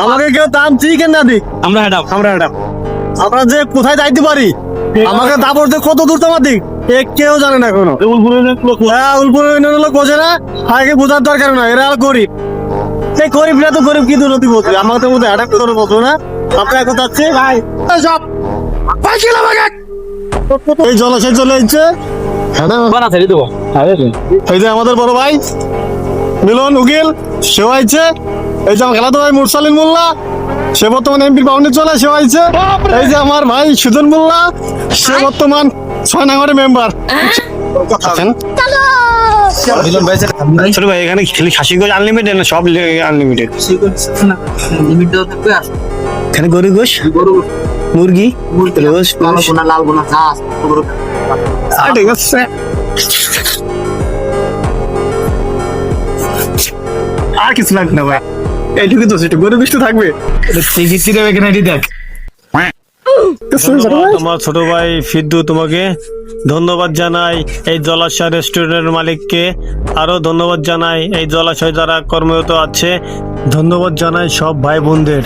আমাকে কেউ দাম চিকেন না দিক, আমরা আমরা যে কোথায় যাইতে পারি, আমাকে দাবর যে কত দূর তোমার দিক কেউ জানে না এখনো। উলপুরের লোক বোঝে না, আগে বোঝার দরকার না, এরা গরিব। সেই গরিবরা তো গরিব কি দুর্নীতি বলছে, আমাকে তো বোধ হয় অ্যাটাক করে বলতো না। আমরা এখন যাচ্ছি ভাই সব এই জলাশয় চলে যাচ্ছে। এই যে আমাদের বড় ভাই মিলন উকিল সেও আইছে। এই যে আমার খেলাতো ভাই মুরসালিন মোল্লা, সে বর্তমান এমপির বাউন্ডারি চলে, সেও আইছে। এই যে আমার ভাই সুজন মোল্লা, সে বর্তমান 6 নম্বরের মেম্বার। ছোট ভাই এখানে খাসি গোশ আনলিমিটেড না, সব আনলিমিটেড। এখানে গরু গোশ, মুরগি, ঠিক আছে। আর কিছু লাগবে না ভাই, এইটুকু তো সেটা গরু গোশ তো থাকবে। তোমার ছোট ভাই ফিদ্দু তোমাকে ধন্যবাদ জানাই, এই জলাশয় রেস্টুরেন্টের মালিককে আরো ধন্যবাদ জানাই, এই জলাশয় যারা কর্মরত আছে ধন্যবাদ জানাই সব ভাই বোনদের।